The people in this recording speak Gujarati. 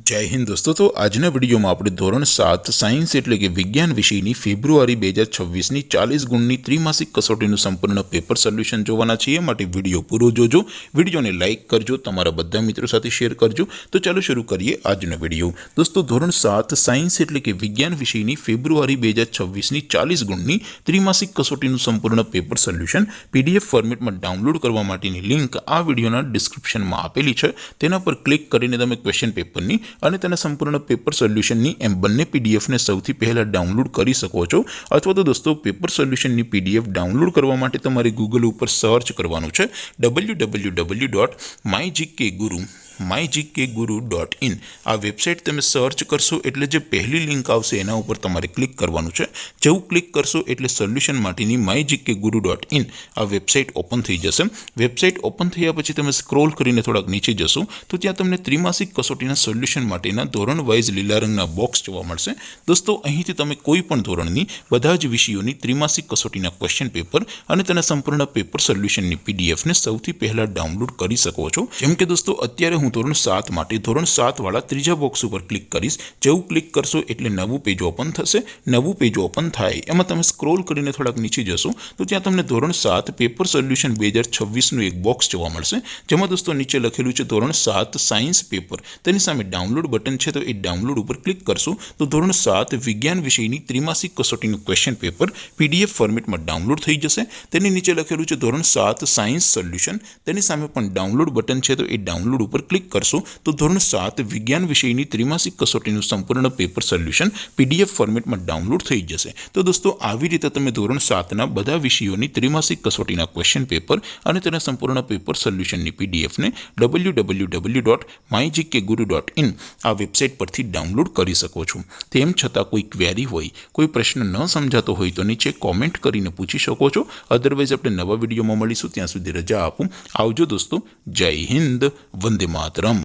जय हिंद दोस्तों। तो आजना विडियो में આપણે ધોરણ 7 સાયન્સ એટલે કે વિજ્ઞાન વિષયની ફેબ્રુઆરી 2026 ની 40 ગુણની ત્રિમાસિક કસોટીનું સંપૂર્ણ પેપર સોલ્યુશન જોવાના છીએ। માટે વિડિયો પૂરો જોજો, વિડિયોને લાઈક કરજો, તમારા બધા મિત્રો સાથે શેર કરજો। તો ચાલો શરૂ કરીએ આજનો વિડિયો। દોસ્તો ધોરણ 7 સાયન્સ એટલે કે વિજ્ઞાન વિષયની ફેબ્રુઆરી 2026 ની 40 ગુણની ત્રિમાસિક કસોટીનું સંપૂર્ણ પેપર સોલ્યુશન પીડીએફ ફોર્મેટમાં ડાઉનલોડ કરવા માટેની લિંક આ વિડિયોના ડિસ્ક્રિપ્શનમાં આપેલી છે। તેના પર ક્લિક કરીને તમે ક્વેશ્ચન પેપરની અને તેના સંપૂર્ણ પેપર સોલ્યુશનની એમ બંને પીડીએફને સૌથી પહેલા ડાઉનલોડ કરી શકો છો। અથવા તો દોસ્તો પેપર સોલ્યુશનની પીડીએફ ડાઉનલોડ કરવા માટે તમારે ગૂગલ ઉપર સર્ચ કરવાનું છે www.mygkguru.in। આ વેબસાઇટ તમે સર્ચ કરશો એટલે જે પહેલી લિંક આવશે એના ઉપર તમારે ક્લિક કરવાનું છે। જેવું ક્લિક કરશો એટલે સોલ્યુશન માટેની mygkguru.in આ વેબસાઇટ ઓપન થઈ જશે। વેબસાઇટ ઓપન થયા પછી તમે સ્ક્રોલ કરીને થોડાક નીચે જશો તો ત્યાં તમને ત્રિમાસિક કસોટીના સોલ્યુશન માટેના ધોરણ વાઇઝ લીલા રંગના બોક્સ જોવા મળશે। દોસ્તો અહીંથી તમે કોઈ પણ ધોરણની બધા જ વિષયોની ત્રિમાસિક કસોટીના ક્વેશ્ચન પેપર અને તેના સંપૂર્ણ પેપર સોલ્યુશનની પીડીએફને સૌથી પહેલા ડાઉનલોડ કરી શકો છો। જેમ કે દોસ્તો અત્યારે હું ધોરણ 7 માટે ધોરણ 7 વાળા ત્રીજા બોક્સ ઉપર ક્લિક કરીશ। જેવું ક્લિક કરશો એટલે નવું પેજ ઓપન થશે। નવું પેજ ઓપન થાય એમાં તમે સ્ક્રોલ કરીને થોડાક નીચે જશો તો ત્યાં તમને ધોરણ 7 પેપર સોલ્યુશન 2026 નું એક બોક્સ જોવા મળશે। જેમાં દોસ્તો નીચે લખેલું છે ધોરણ 7 સાયન્સ પેપર। તેની સામે ડાઉનલોડ બટન છે, તો એ ડાઉનલોડ ઉપર ક્લિક કરશો તો ધોરણ 7 વિજ્ઞાન વિષયની ત્રિમાસિક કસોટીનું ક્વેશ્ચન પેપર પીડીએફ ફોર્મેટમાં ડાઉનલોડ થઈ જશે। તેની નીચે લખેલું છે ધોરણ 7 સાયન્સ સોલ્યુશન। તેની સામે પણ ડાઉનલોડ બટન છે, તો એ ડાઉનલોડ ઉપર ક્લિક કરશો તો ધોરણ 7 વિજ્ઞાન વિષયની ત્રિમાસિક કસોટીનું સંપૂર્ણ પેપર સોલ્યુશન પીડીએફ ફોર્મેટમાં ડાઉનલોડ થઈ જશે। તો દોસ્તો આવી રીતે તમે ધોરણ 7ના બધા વિષયોની ત્રિમાસિક કસોટીના ક્વેશ્ચન પેપર અને તેના સંપૂર્ણ પેપર સોલ્યુશનની પીડીએફને www.mygkguru.in આ વેબસાઇટ પરથી ડાઉનલોડ કરી શકો છો। તેમ છતાં કોઈ ક્વેરી હોય, કોઈ પ્રશ્ન ન સમજાતો હોય તો નીચે કોમેન્ટ કરીને પૂછી શકો છો। અધરવાઇઝ આપણે નવા વિડીયોમાં મળીશું, ત્યાં સુધી રજા આપું। આવજો દોસ્તો, જય હિન્દ, વંદે માતરમ।